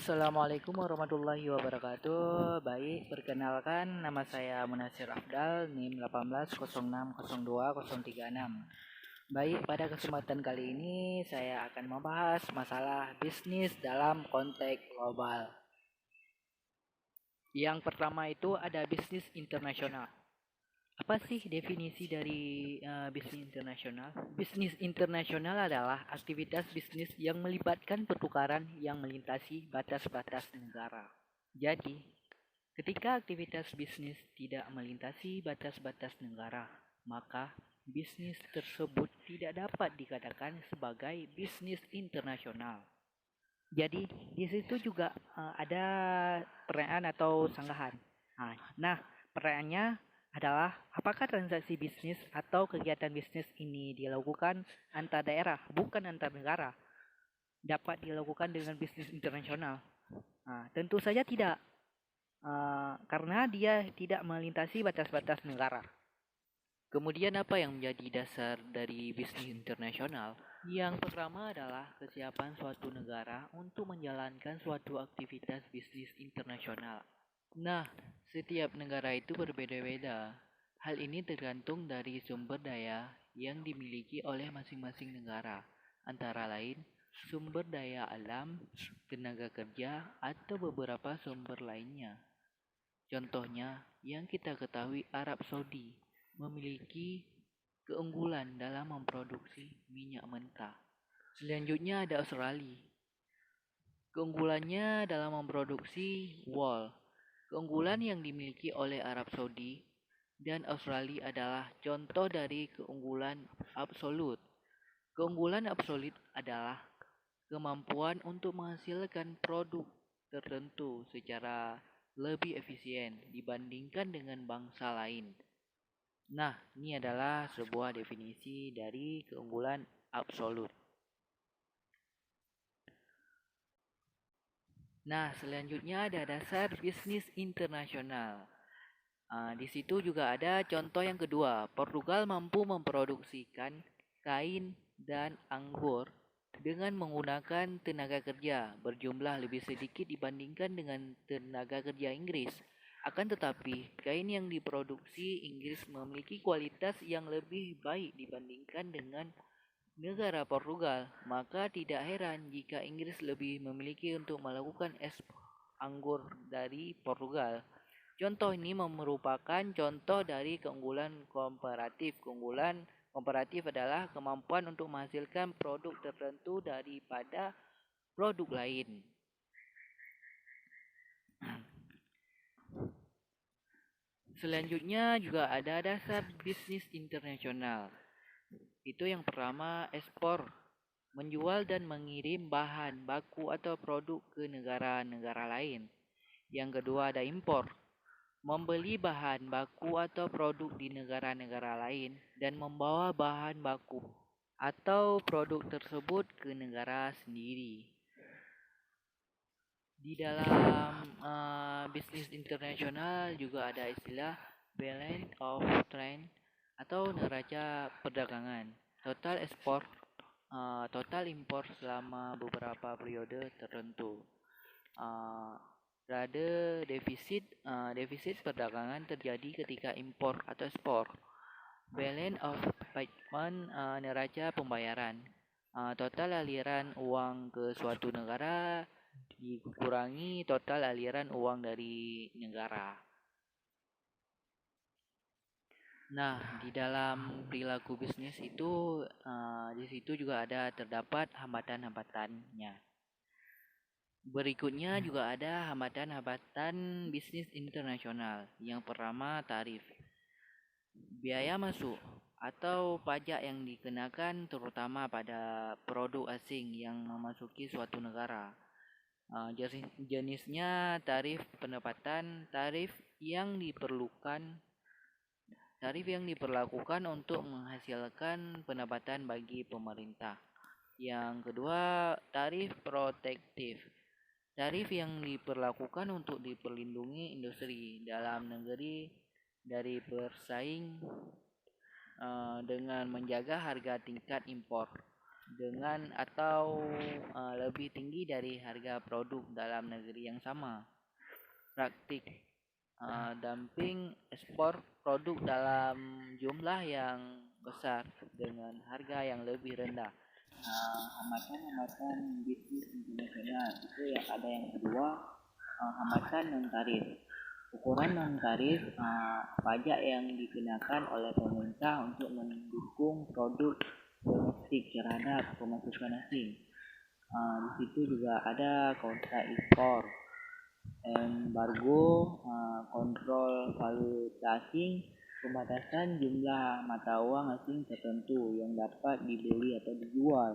Assalamualaikum warahmatullahi wabarakatuh. Baik, perkenalkan nama saya Munasir Afdal, NIM 18060236. Baik, pada kesempatan kali ini saya akan membahas masalah bisnis dalam konteks global. Yang pertama itu ada bisnis internasional. Apa sih definisi dari bisnis internasional? Bisnis internasional adalah aktivitas bisnis yang melibatkan pertukaran yang melintasi batas-batas negara. Jadi, ketika aktivitas bisnis tidak melintasi batas-batas negara, maka bisnis tersebut tidak dapat dikatakan sebagai bisnis internasional. Jadi, di situ juga ada pertanyaan atau sanggahan. Nah, pertanyaannya adalah apakah transaksi bisnis atau kegiatan bisnis ini dilakukan antar daerah, bukan antar negara, dapat dilakukan dengan bisnis internasional? Tentu saja tidak, karena dia tidak melintasi batas-batas negara. Kemudian apa yang menjadi dasar dari bisnis internasional? Yang pertama adalah kesiapan suatu negara untuk menjalankan suatu aktivitas bisnis internasional. Nah, setiap negara itu berbeda-beda. Hal ini tergantung dari sumber daya yang dimiliki oleh masing-masing negara, antara lain sumber daya alam, tenaga kerja, atau beberapa sumber lainnya. Contohnya, yang kita ketahui Arab Saudi memiliki keunggulan dalam memproduksi minyak mentah. Selanjutnya ada Australia. Keunggulannya dalam memproduksi wool. Keunggulan yang dimiliki oleh Arab Saudi dan Australia adalah contoh dari keunggulan absolut. Keunggulan absolut adalah kemampuan untuk menghasilkan produk tertentu secara lebih efisien dibandingkan dengan bangsa lain. Nah, ini adalah sebuah definisi dari keunggulan absolut. Nah, selanjutnya ada dasar bisnis internasional. Di situ juga ada contoh yang kedua. Portugal mampu memproduksikan kain dan anggur dengan menggunakan tenaga kerja berjumlah lebih sedikit dibandingkan dengan tenaga kerja Inggris. Akan tetapi, kain yang diproduksi Inggris memiliki kualitas yang lebih baik dibandingkan dengan negara Portugal, maka tidak heran jika Inggris lebih memiliki untuk melakukan ekspor anggur dari Portugal. Contoh ini merupakan contoh dari keunggulan komparatif. Keunggulan komparatif adalah kemampuan untuk menghasilkan produk tertentu daripada produk lain. Selanjutnya juga ada dasar bisnis internasional. Itu yang pertama, ekspor, menjual dan mengirim bahan baku atau produk ke negara-negara lain. Yang kedua ada impor, membeli bahan baku atau produk di negara-negara lain dan membawa bahan baku atau produk tersebut ke negara sendiri. Di dalam bisnis internasional juga ada istilah balance of trade atau neraca perdagangan, total ekspor, total impor selama beberapa periode tertentu. Rada defisit perdagangan terjadi ketika impor atau ekspor. Balance of payment, neraca pembayaran, total aliran uang ke suatu negara dikurangi total aliran uang dari negara. Nah, di dalam perilaku bisnis itu, di situ juga terdapat hambatan-hambatannya. Berikutnya juga ada hambatan-hambatan bisnis internasional. Yang pertama, tarif. Biaya masuk atau pajak yang dikenakan terutama pada produk asing yang memasuki suatu negara. Jenisnya tarif pendapatan, tarif yang diperlakukan untuk menghasilkan pendapatan bagi pemerintah. Yang kedua, tarif protektif. Tarif yang diperlakukan untuk diperlindungi industri dalam negeri dari bersaing dengan menjaga harga tingkat impor. dengan atau lebih tinggi dari harga produk dalam negeri yang sama. Praktik dumping ekspor produk dalam jumlah yang besar dengan harga yang lebih rendah. Hambatan-hambatan bisnis internasional itu ada yang kedua, hambatan non tarif. Ukuran non tarif pajak yang dikenakan oleh pemerintah untuk mendukung produk domestik terhadap pemasukan asing. Di situ juga ada kontrak impor, embargo, kontrol valuta asing, pembatasan jumlah mata uang asing tertentu yang dapat dibeli atau dijual,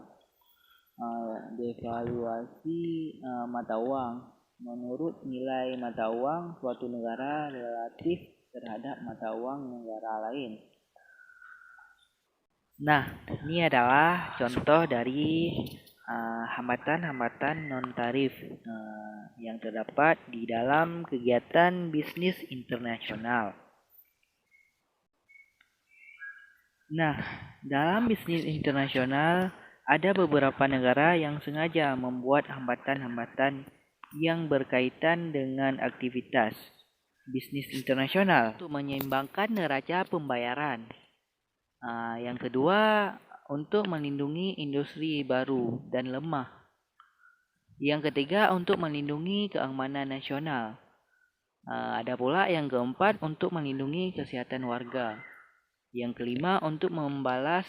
devaluasi mata uang menurut nilai mata uang suatu negara relatif terhadap mata uang negara lain. Nah, ini adalah contoh dari hambatan-hambatan non-tarif yang terdapat di dalam kegiatan bisnis internasional. Nah, dalam bisnis internasional ada beberapa negara yang sengaja membuat hambatan-hambatan yang berkaitan dengan aktivitas bisnis internasional untuk menyeimbangkan neraca pembayaran. Yang kedua, untuk melindungi industri baru dan lemah. Yang ketiga, untuk melindungi keamanan nasional. Ada pula yang keempat, untuk melindungi kesehatan warga. Yang kelima, untuk membalas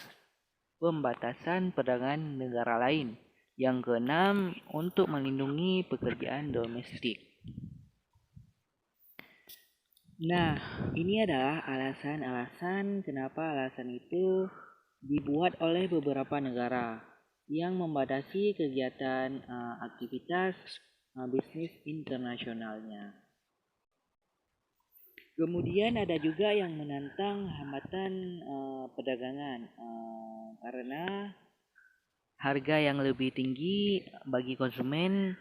pembatasan perdagangan negara lain. Yang keenam, untuk melindungi pekerjaan domestik. Nah, ini adalah alasan-alasan kenapa alasan itu dibuat oleh beberapa negara yang membatasi kegiatan aktivitas bisnis internasionalnya. Kemudian ada juga yang menantang hambatan perdagangan karena harga yang lebih tinggi bagi konsumen.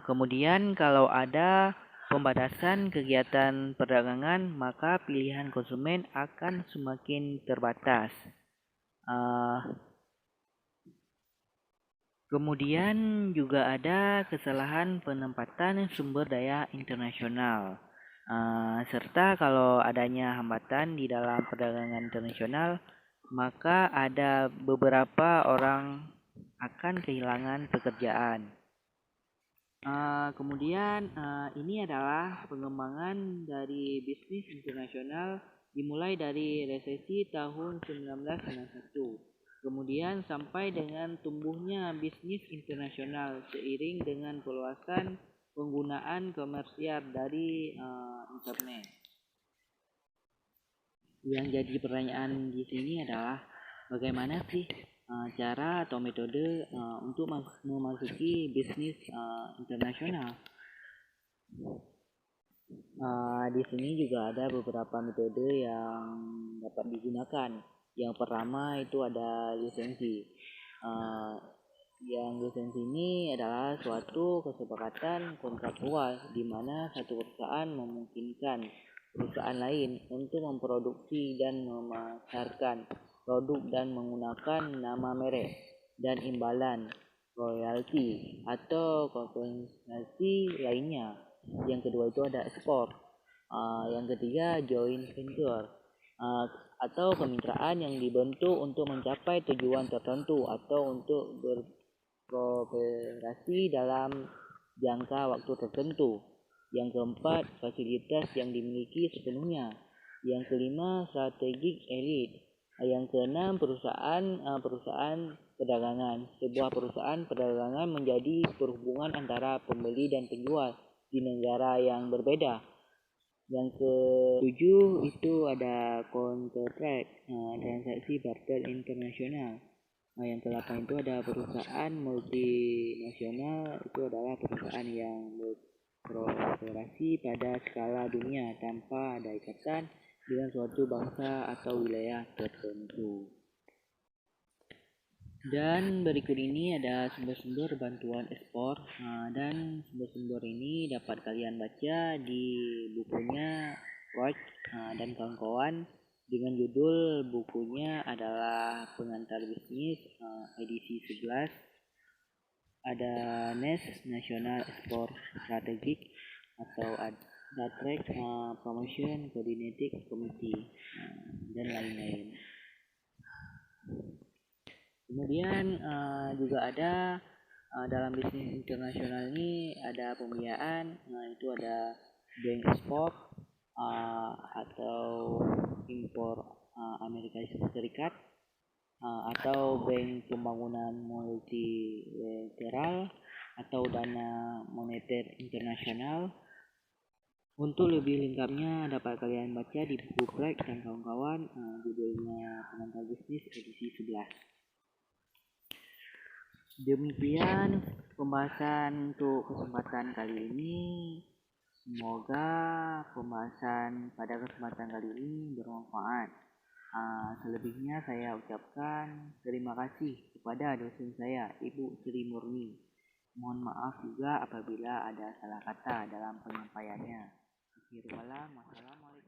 Kemudian kalau ada pembatasan kegiatan perdagangan, maka pilihan konsumen akan semakin terbatas. Kemudian juga ada kesalahan penempatan sumber daya internasional. Serta kalau adanya hambatan di dalam perdagangan internasional, maka ada beberapa orang akan kehilangan pekerjaan. Kemudian ini adalah pengembangan dari bisnis internasional dimulai dari resesi tahun 1991. Kemudian sampai dengan tumbuhnya bisnis internasional seiring dengan perluasan penggunaan komersial dari internet. Yang jadi pertanyaan di sini adalah bagaimana sih cara atau metode untuk memasuki bisnis internasional? Di sini juga ada beberapa metode yang dapat digunakan. Yang pertama itu ada lisensi. Yang lisensi ini adalah suatu kesepakatan kontraktual di mana satu perusahaan memungkinkan perusahaan lain untuk memproduksi dan memasarkan produk dan menggunakan nama merek dan imbalan, royalti atau kompensasi lainnya. Yang kedua itu ada ekspor. Yang ketiga joint venture atau kemitraan yang dibentuk untuk mencapai tujuan tertentu atau untuk berkooperasi dalam jangka waktu tertentu. Yang keempat, fasilitas yang dimiliki sepenuhnya. Yang kelima, strategik elit. Yang keenam, perusahaan perdagangan. Sebuah perusahaan perdagangan menjadi perhubungan antara pembeli dan penjual di negara yang berbeda. Yang ketujuh itu ada kontrak, transaksi barter internasional. Yang ke-8 itu ada perusahaan multinasional, itu adalah perusahaan yang beroperasi pada skala dunia tanpa ada ikatan dengan suatu bangsa atau wilayah tertentu. Dan berikut ini ada sumber-sumber bantuan ekspor, dan sumber-sumber ini dapat kalian baca di bukunya Roach dan kawan-kawan dengan judul bukunya adalah Pengantar Bisnis edisi 11. Ada NES National Sport Strategic atau ada Track Promotion Coordinating Committee dan lain-lain. Kemudian juga ada dalam bisnis internasional ini ada pembiayaan, itu ada bank export atau impor Amerika Serikat, atau bank pembangunan multilateral atau dana moneter internasional. Untuk lebih lengkapnya dapat kalian baca di buku Craig dan kawan-kawan, judulnya Pengantar Bisnis edisi 11. Demikian pembahasan untuk kesempatan kali ini. Semoga pembahasan pada kesempatan kali ini bermanfaat. Selebihnya saya ucapkan terima kasih kepada dosen saya, Ibu Sri Murni. Mohon maaf juga apabila ada salah kata dalam penyampaiannya. Akhirul kalam, wassalamualaikum.